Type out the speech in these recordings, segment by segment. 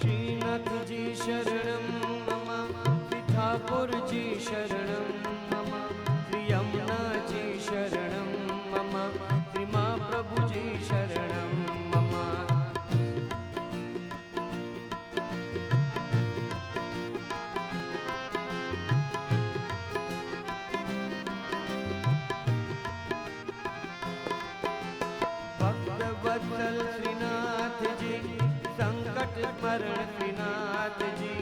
श्रीनाथ जी शरणं मम, श्री ठाकुर जी शरणं मम, श्री यमुना जी शरणं मम, श्री महाप्रभु जी शरणं मम। भक्तवत्सल श्रीनाथ जी, संकट स्मरण श्रीनाथ जी,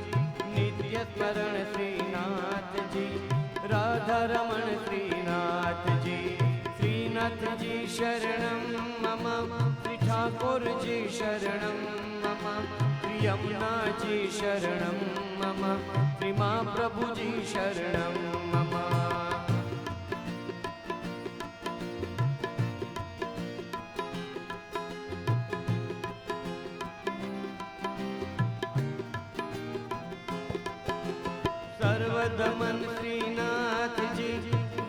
नित्य स्मरण श्रीनाथ जी, राधा रमण श्रीनाथ जी। श्रीनाथ जी शरणं मम, श्री ठाकुर जी शरणं मम, श्री यमुना जी शरणं मम, श्री महाप्रभु जी शरणं मम। सर्वदमन श्रीनाथ जी,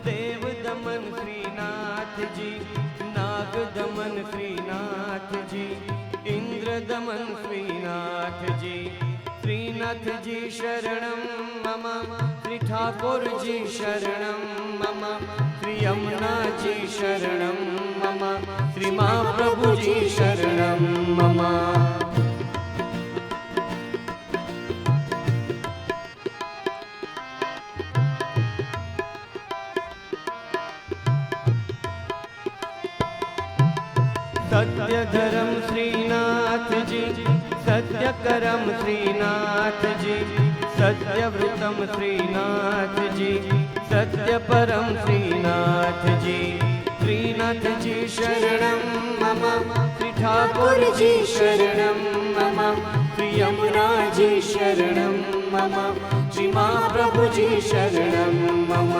देव दमन श्रीनाथ जी, नाग दमन श्रीनाथ जी, इंद्र दमन श्रीनाथ जी। श्रीनाथ जी शरणं मम, श्री ठाकुर जी शरणं मम, श्री यमुना जी शरणं मम, श्री महाप्रभु जी शरणं मम। सत्य धर्म श्रीनाथ जी, सत्य करम श्रीनाथ जी, सत्य व्रतम श्रीनाथ जी, सत्य परम श्रीनाथ जी। श्रीनाथ जी शरणं मम, श्री ठाकुर जी शरणं मम, श्री यमुना जी शरणं मम, श्री महाप्रभु जी शरणं मम।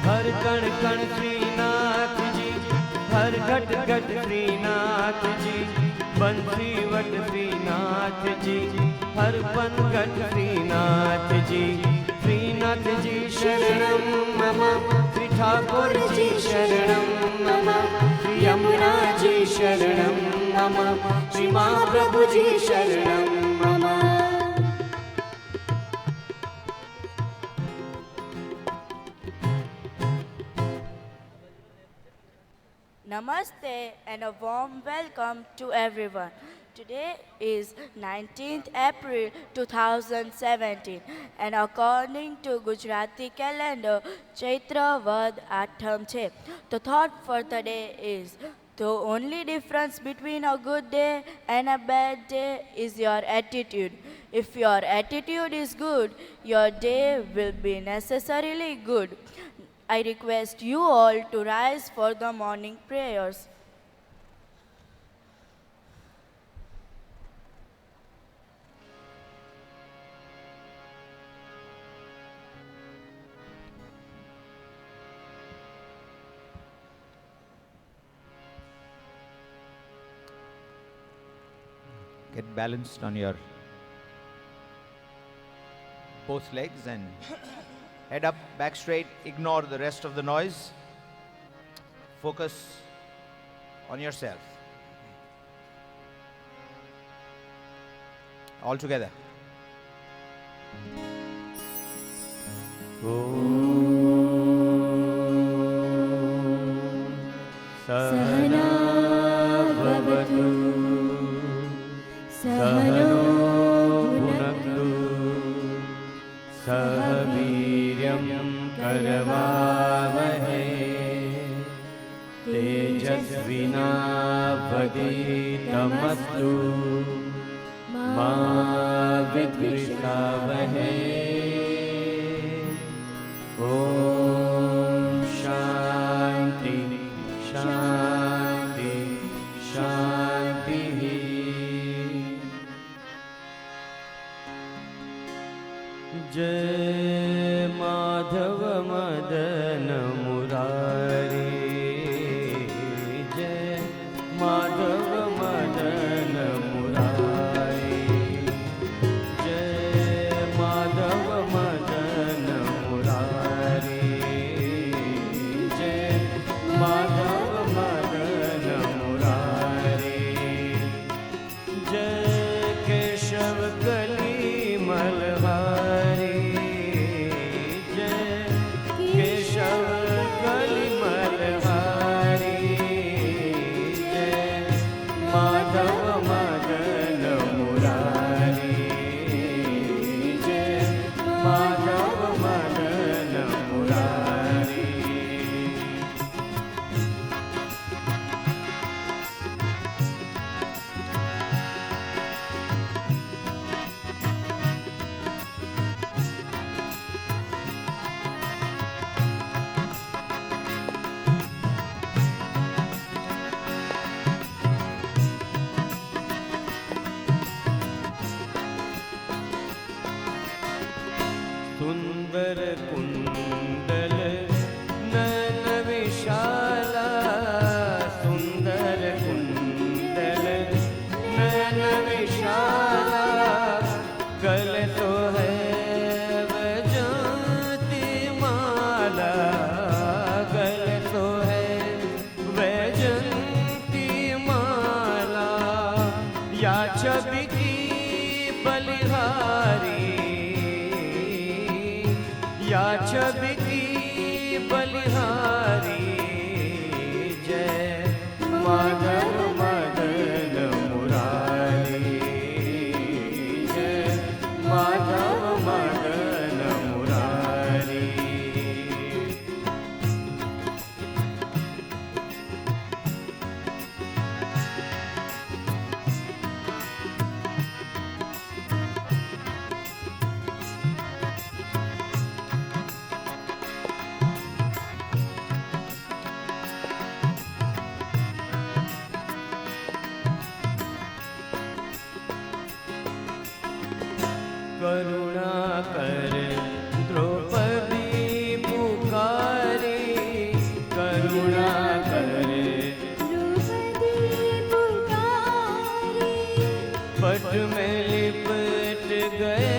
हर कण कण श्रीनाथ जी, हर घट घट श्रीनाथ जी, बंसी वट श्रीनाथ जी, हर पन घट श्रीनाथ जी। श्रीनाथ जी शरणं मम, श्री ठाकुर जी शरणं मम, श्री यमुना जी शरणं मम, श्री महाप्रभु जी शरणं मम। Namaste and a warm welcome to everyone. Today is 19th April 2017 and according to Gujarati calendar, Chaitra Vad Atham છે. The thought for the day is, the only difference between a good day and a bad day is your attitude. If your attitude is good, your day will be necessarily good. I request you all to rise for the morning prayers. Get balanced on your both legs and head up, back straight, ignore the rest of the noise. Focus on yourself. All together. सहना भवतु सहनो भुनक्तु सह वीर्यं करवावहै तेजस्विनावधीतमस्तु मा विद्विषावहै। ॐ शान्ति शान्ति शान्तिः। जय माधव मदन मुरारी, जय माधव मदन मुरारी, जय माधव मदन माधव मदन मुरारी। सुंदर कुंडल नयन विशाला, सुंदर कुंडल नयन विशाला, गले तो है वैजयंती माला, गले तो है वैजयंती माला, या छवि की बलिहारी, या छवि की बलिहारी, जय माधव मदन मुरारी, जय माधव मदन मुरारी। करुणा कर द्रौपदी पुकारी, करुणा कर द्रौपदी पुकारी, पट में लिपट गए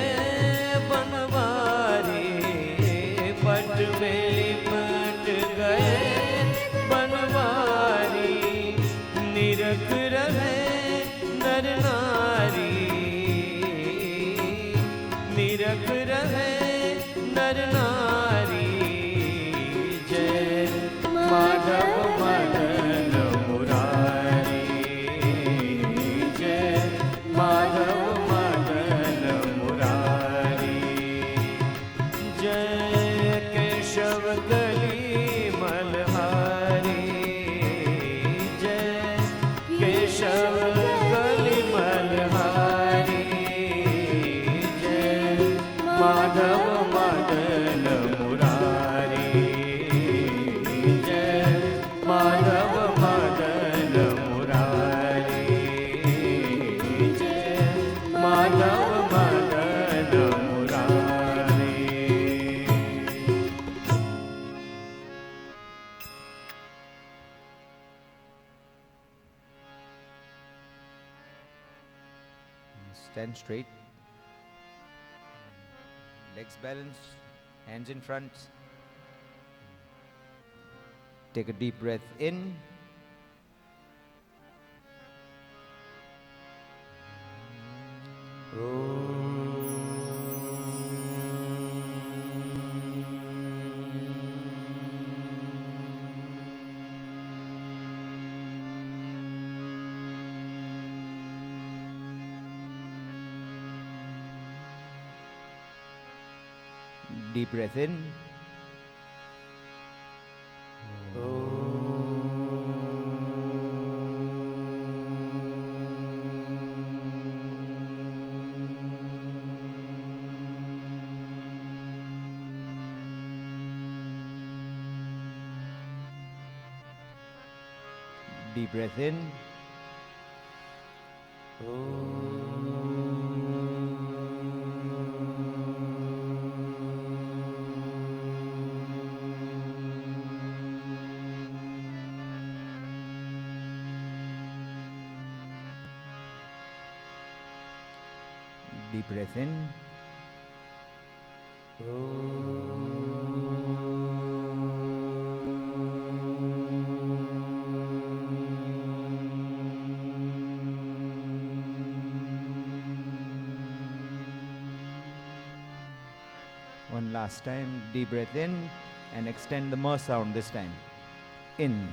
बनवारी, पट में लिपट गए बनवारी, निरख रहे नर नारी, निरख रहे नर नारी, जय माधव मदन मुरारी, जय माधव मदन मुरारी, जय केशव कली मलहारी, जय केशव कली मलहारी, माधव मदन मुरारी, जय माधव मदन मुरारी, जय Madhav Madan Murari. Stand straight. Legs balanced, hands in front. Take a deep breath in. Deep breath in. Deep breath in. Deep breath in. One last time, deep breath in and extend the ma sound this time. In.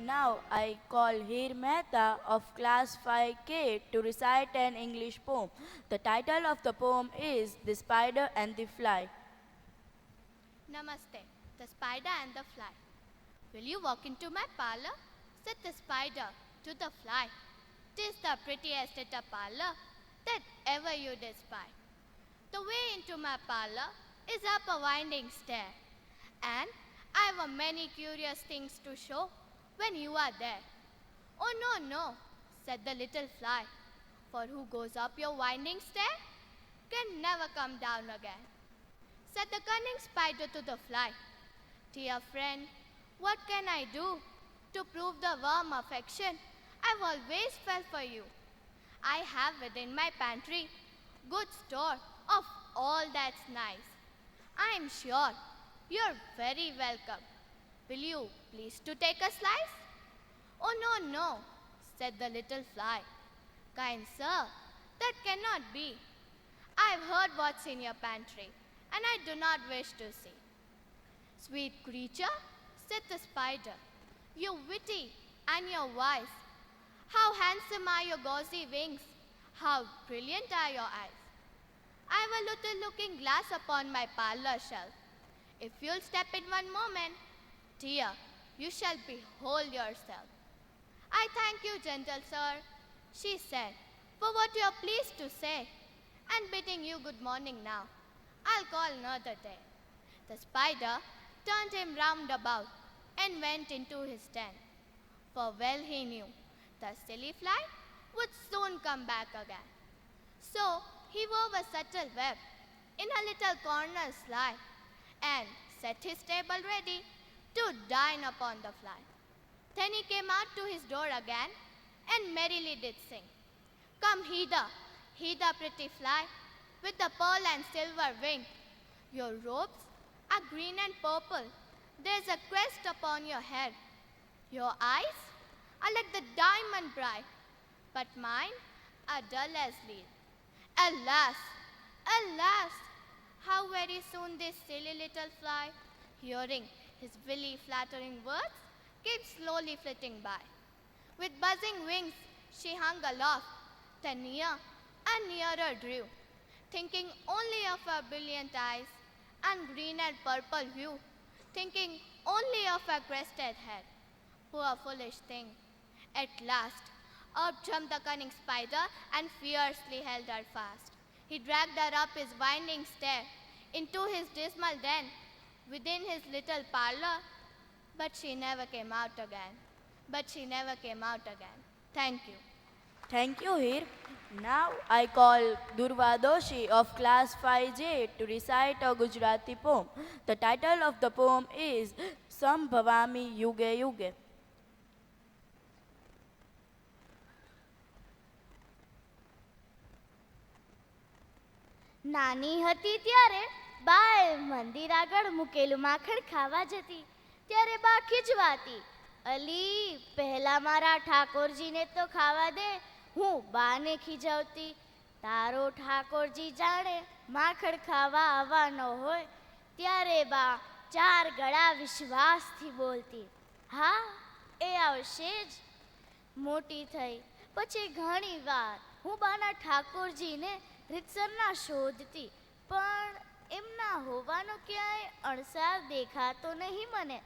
Now I call Heer Mehta of class 5K to recite an English poem. The title of the poem is The Spider and the Fly. Namaste, the spider and the fly. Will you walk into my parlor? Said the spider to the fly. 'Tis the prettiest little parlor that ever you did spy. The way into my parlor is up a winding stair, and I've a many curious things to show when you are there. Oh no, no, said the little fly, for who goes up your winding stair can never come down again. Said the cunning spider to the fly, dear friend, what can I do to prove the warm affection I've always felt for you? I have within my pantry good store of all that's nice. I'm sure you're very welcome. Will you please to take a slice? Oh no, no, said the little fly. Kind sir, that cannot be. I've heard what's in your pantry, and I do not wish to see. Sweet creature, said the spider, you're witty and you're wise. How handsome are your gauzy wings, how brilliant are your eyes. I've a little looking glass upon my parlor shelf. If you'll step in one moment, dear, you shall behold yourself. I thank you, gentle sir, she said, for what you are pleased to say, and bidding you good morning now. I'll call another day. The spider turned him round about and went into his den, for well he knew the silly fly would soon come back again. So he wove a subtle web in a little corner sly, and set his table ready to dine upon the fly. Then he came out to his door again, and merrily did sing, come hither, pretty fly, with the pearl and silver wing. Your robes are green and purple, there's a crest upon your head. Your eyes are like the diamond bright, but mine are dull as lead. Alas, alas, how very soon this silly little fly, hearing his willy flattering words, came slowly flitting by. With buzzing wings she hung aloft, then near and nearer drew, thinking only of her brilliant eyes and green and purple hue, thinking only of her crested head. Poor foolish thing! At last, up jumped the cunning spider and fiercely held her fast. He dragged her up his winding stair into his dismal den within his little parlor, but she never came out again. Thank you. Thank you, Heer. Now I call Durva Doshi of class 5J to recite a Gujarati poem. The title of the poem is Sambhavami Yuge Yuge. નાની હતી ત્યારે બાએ મંદિર આગળ મૂકેલું માખણ ખાવા જતી ત્યારે બા ખીજવાતી, અલી પહેલા મારા ઠાકોરજીને તો ખાવા દે, હું બાને ખીજવતી. તારો ઠાકોરજી જાણે માખણ ખાવા આવવાનો હોય ત્યારે બા ચાર ગળા વિશ્વાસથી બોલતી, હા એ આવશે જ. મોટી થઈ પછી ઘણી વાર હું બાના ઠાકોરજીને રીતસરના શોધતી, પણ એમના હોવાનો ક્યાંય અણસાર દેખાતો નહીં મને.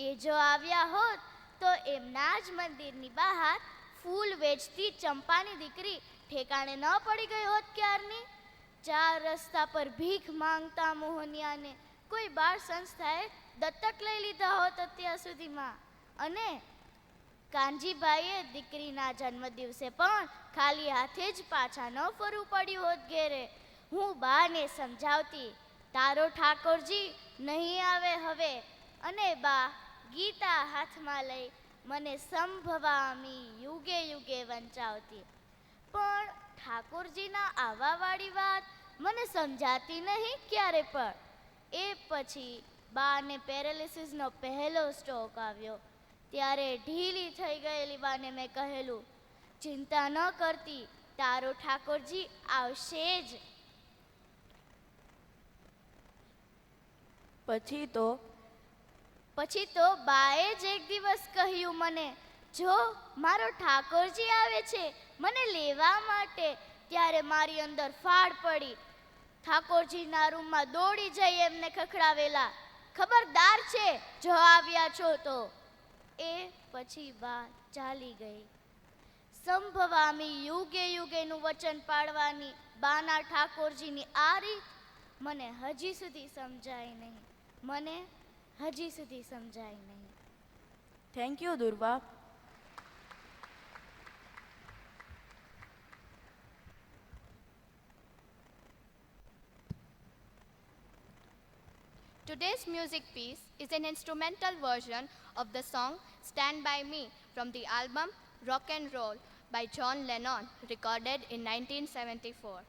એ જો આવ્યા હોત તો એમના જ મંદિરની બહાર ફૂલ વેચતી ચંપાની દીકરી ઠેકાણે ન પડી ગઈ હોત ક્યારની. ચાર રસ્તા પર ભીખ માંગતા મોહનિયાને કોઈ બાળ સંસ્થાએ દત્તક લઈ લીધા હોત અત્યાર સુધીમાં. અને કાનજીભાઈએ દીકરીના જન્મદિવસે પણ ખાલી હાથે જ પાછા ન ફરવું પડ્યું હોત ઘેરે. હું બાને સમજાવતી, તારો ઠાકોરજી નહીં આવે હવે. અને બા ગીતા હાથમાં લઈ મને સંભવામી યુગે યુગે વંચાવતી. પણ ઠાકોરજીના આવાવાળી વાત મને સમજાતી નહીં ક્યારે પણ. એ પછી બાને પેરાલિસિસનો પહેલો સ્ટ્રોક આવ્યો ત્યારે ઢીલી થઈ ગયેલી બાને મેં કહેલું, ચિંતા ન કરતી, તારો ઠાકોરજી આવશે જ. પછી તો બાએ જ એક દિવસ કહ્યું મને, જો મારો ઠાકોરજી આવે છે મને લેવા માટે. ત્યારે મારી અંદર ફાડ પડી. ઠાકોરજીના રૂમમાં દોડી જઈ એમને ખખડાવેલા, ખબરદાર છે જો આવ્યા છો તો. એ પછી બા ચાલી ગઈ. સંભવામી યુગે યુગેનું વચન પાળવાની બાના ઠાકોરજીની આ રીત મને હજી સુધી સમજાય નહીં. મને હજી સુધી સમજાય નહીં. Thank you, Durva. Today's music piece is an instrumental version of the song Stand By Me from the album Rock and Roll by John Lennon, recorded in 1974.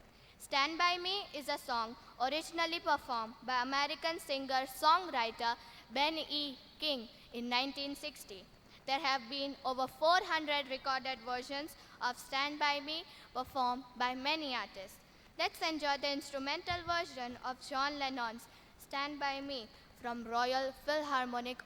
Stand By Me is a song originally performed by American singer-songwriter Ben E. King in 1960. There have been over 400 recorded versions of Stand By Me performed by many artists. Let's enjoy the instrumental version of John Lennon's Stand By Me from Royal Philharmonic.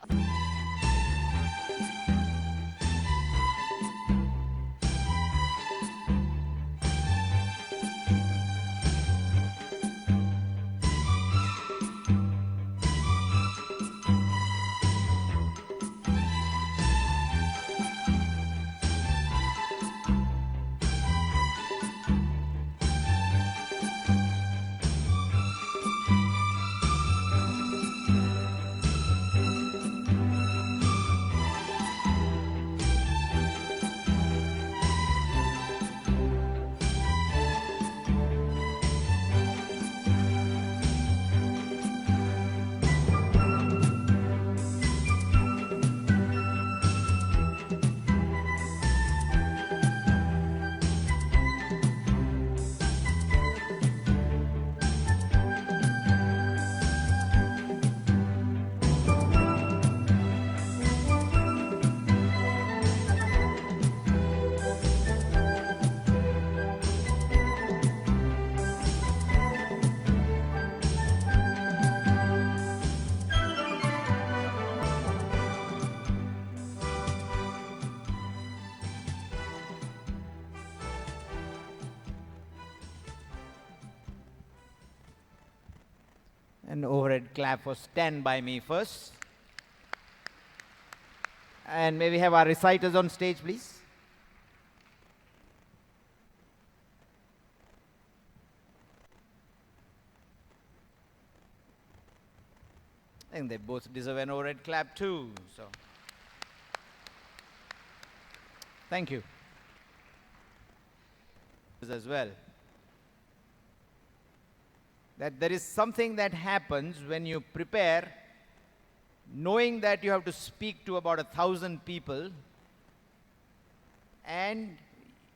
An overhead clap for Stand By Me first. And may we have our reciters on stage, please? I think they both deserve an overhead clap too. So, thank you. As well. That there is something that happens when you prepare, knowing that you have to speak to about 1,000 people, and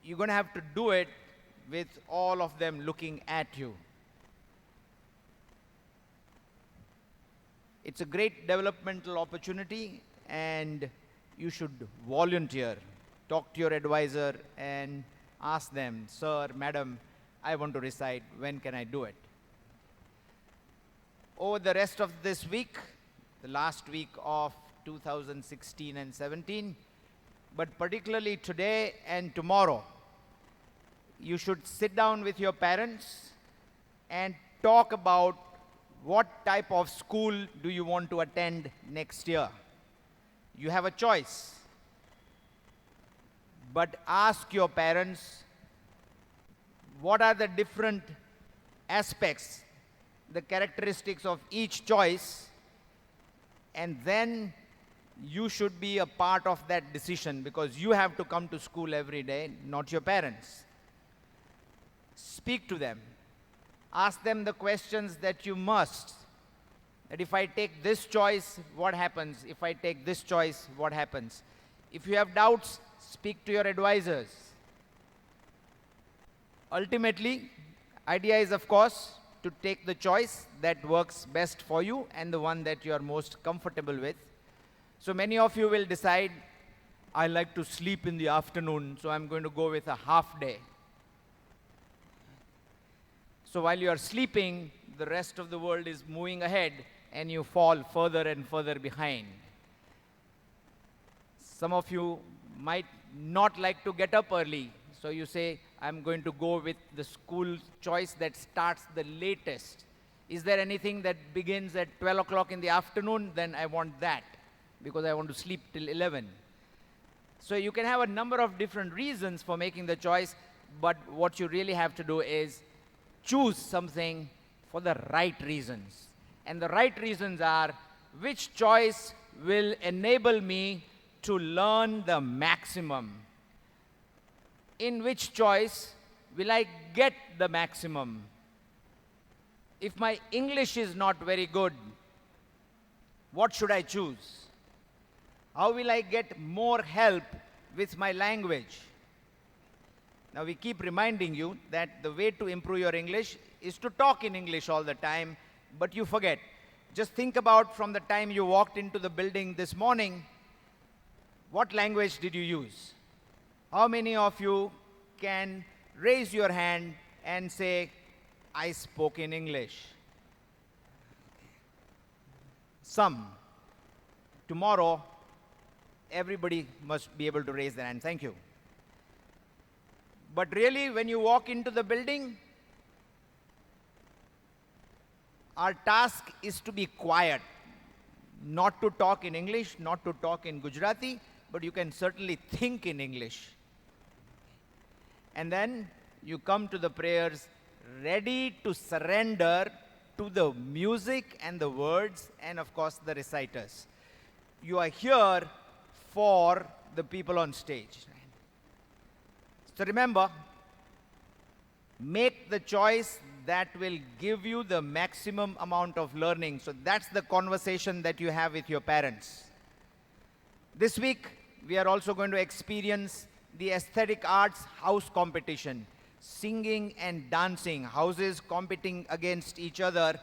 you're going to have to do it with all of them looking at you. It's a great developmental opportunity, and you should volunteer. Talk to your advisor and ask them, sir, madam, I want to recite, when can I do it? Over the rest of this week, the last week of 2016 and 17, but particularly today and tomorrow, you should sit down with your parents and talk about what type of school do you want to attend next year. You have a choice, but ask your parents what are the different aspects, the characteristics of each choice, and then you should be a part of that decision, because you have to come to school every day, not your parents. Speak to them. Ask them the questions that you must. That if I take this choice, what happens? If I take this choice, what happens? If you have doubts, speak to your advisors. Ultimately, idea is, of course, to take the choice that works best for you and the one that you are most comfortable with. So many of you will decide, I like to sleep in the afternoon, so I'm going to go with a half day. So while you are sleeping, the rest of the world is moving ahead and you fall further and further behind. Some of you might not like to get up early, so you say, I'm going to go with the school choice that starts the latest. Is there anything that begins at 12 o'clock in the afternoon? Then I want that, because I want to sleep till 11. So you can have a number of different reasons for making the choice, but what you really have to do is choose something for the right reasons. And the right reasons are, which choice will enable me to learn the maximum? In which choice will I get the maximum? If my English is not very good, what should I choose? How will I get more help with my language? Now we keep reminding you that the way to improve your English is to talk in English all the time, but you forget. Just think about from the time you walked into the building this morning, what language did you use? How many of you can raise your hand and say, I spoke in English? Some. Tomorrow, everybody must be able to raise their hand. Thank you. But really, when you walk into the building, our task is to be quiet, not to talk in English, not to talk in Gujarati, but you can certainly think in English. And then you come to the prayers ready to surrender to the music and the words and, of course, the reciters. You are here for the people on stage. So remember, make the choice that will give you the maximum amount of learning. So that's the conversation that you have with your parents. This week, we are also going to experience the aesthetic arts house competition. Singing and dancing, houses competing against each other,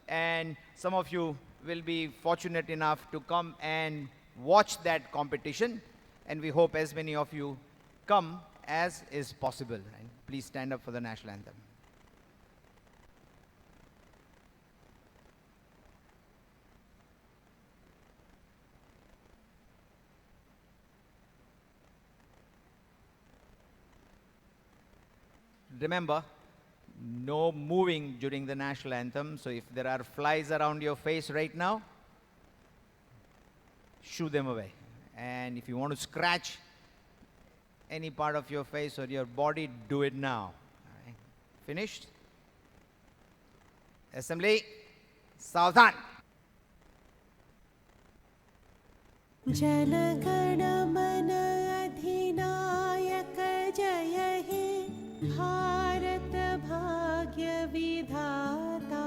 and some of you will be fortunate enough to come and watch that competition, and we hope as many of you come as is possible. And please stand up for the national anthem. Remember, no moving during the national anthem. So if there are flies around your face right now, shoo them away. And if you want to scratch any part of your face or your body, do it now. All right. Finished? Assembly, Saudhan. जनगण मन अधिनायक जय हे भारत भाग्य विधाता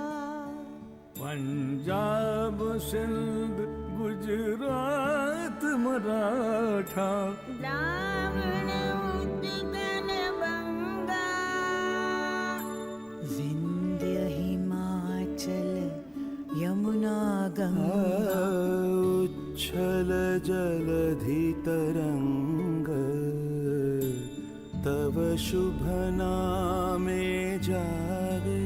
पंजाब सिंध गुजरात मराठा द्राविण उत्कल बंगा विंध्य हिमाचल यमुना गंगा उच्छल जलधि तरंग तव शुभ नामे जागे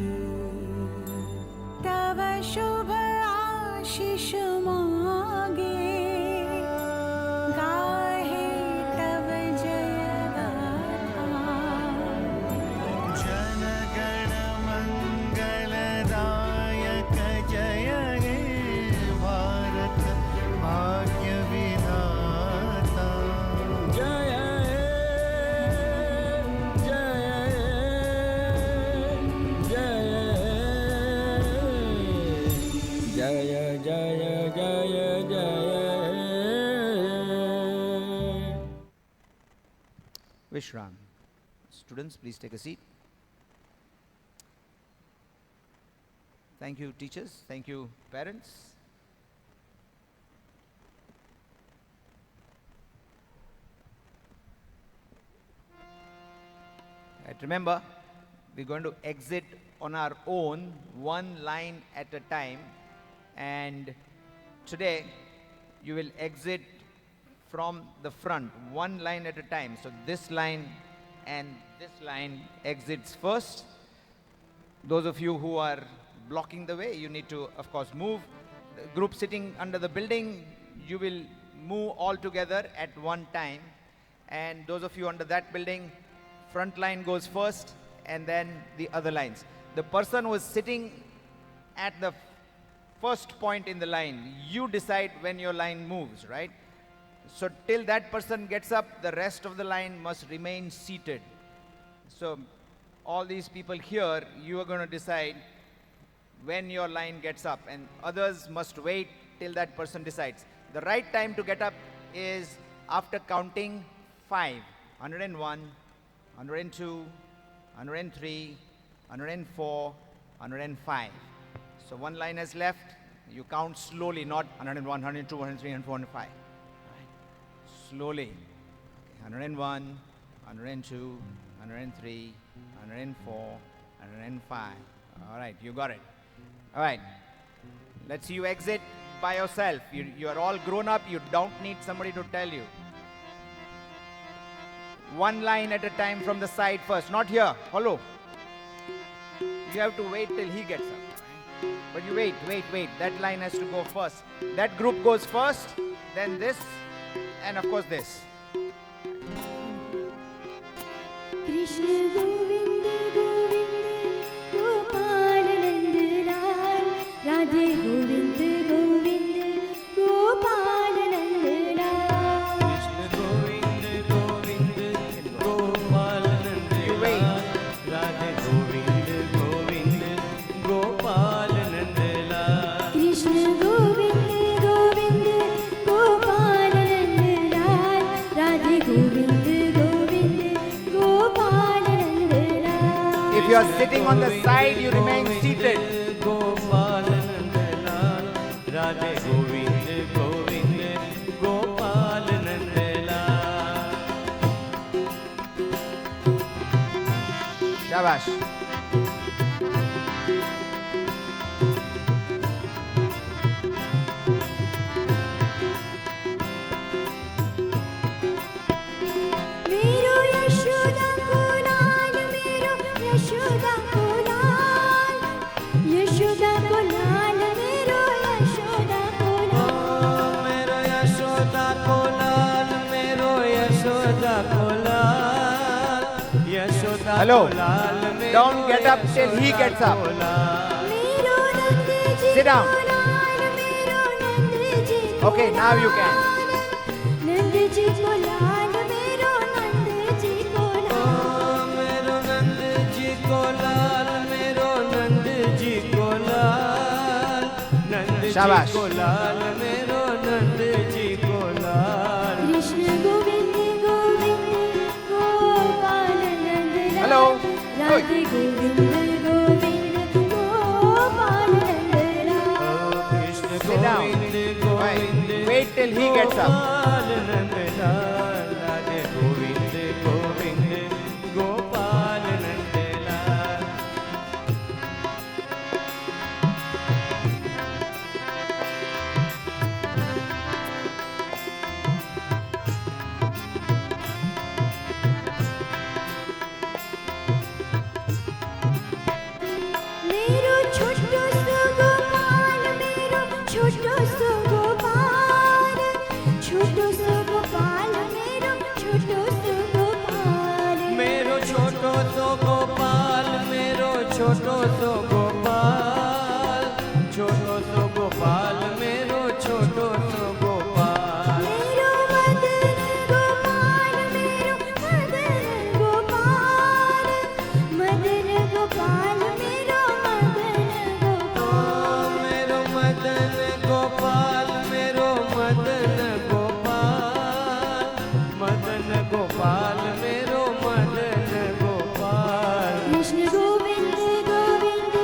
तव शुभ आशीष मांगे गाहे तव जय गाथा जनगण मंगलदायक जय हे भारत भाग्य विधाता जय जय जय जय जय Vishram. Students, please take a seat. Thank you, teachers. Thank you, parents. Right, remember, we're going to exit on our own, one line at a time. And today, you will exit from the front, one line at a time. So this line and this line exits first. Those of you who are blocking the way, you need to, of course, move. The group sitting under the building, you will move all together at one time. And those of you under that building, front line goes first and then the other lines. The person who is sitting at the first point in the line, you decide when your line moves, right? So till that person gets up, the rest of the line must remain seated. So all these people here, you are going to decide when your line gets up, and others must wait till that person decides. The right time to get up is after counting 5. 101, 102, 103, 104, 105. So one line is left. You count slowly, not 101, 102, 103, 104, 105. Slowly. Okay, 101, 102, 103, 104, 105. All right, you got it. All right. Let's see you exit by yourself. You are all grown up. You don't need somebody to tell you. One line at a time from the side first. Not here. Hello. You have to wait till he gets up. But you wait. That line has to go first. That group goes first, then this, and of course this. Krishna Govinda Govinda Gopal Nand Lal Radhe Govinda Govinda Gopal Nand Lal Krishna Govinda Govinda Gopal Nand You wait. Radhe Govinda Govinda Gopal Nand Lal. Krishna Govinda Govinda Gopal Nand Lal Radhe Govinda Govinda Gopal Nand Lal If you are sitting on the side, you remain seated. Gopal Nand Lal. Radhe Govinda Govinda Gopal Nand Lal. Shabash. मेरो यशोदा को लाल मेरो यशोदा को लाल यशोदा को लाल मेरो यशोदा को लाल मेरो यशोदा को लाल, मेरो यशोदा को लाल, यशोदा Hello. को लाल, मेरो Don't get up till he gets up. को लाल। मेरो नंद जी Sit down. को लाल मेरो नंद जी को Okay, now you can. Nand ji को लाल मेरो नंद जी को लाल मेरो नंद जी को लाल, मेरो नंद जी को लाल, नंद जी शाबाश। को लाल, मेरो नंद जी को लाल। Krishna Govind Govind Gopal Nand Lal Hello. Radhe Govind Govind Gopal Nand Lal Krishna Sit down. Govind Govind Wait till he gets up. Gopal Nand Lal, Radhe Govind Govind Gopal Nand Lal. मेरो छोटो सो गोपाल मेरो छोटो सो गोपाल छोटो सो गोपाल मेरो छोटो सो गोपाल मेरो छोटो सो गोपाल, मेरो छोटो सो गोपाल, छोटो सो गोपाल, मेरो छोटो सो गोपाल। मेरो मदन गोपाल मेरो मदन गोपाल मदन गोपाल मेरो मदन गोपाल मेरो मदन गोपाल, मेरो मदन गोपाल, मदन गोपाल, मेरो मदन गोपाल। कृष्ण गोविंद गोविंद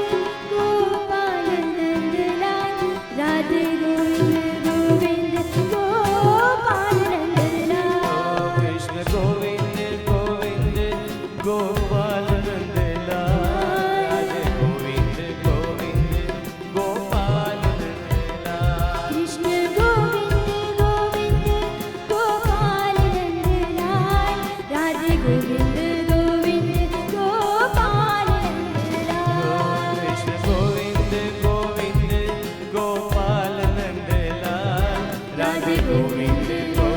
વિંધ્યવાસિની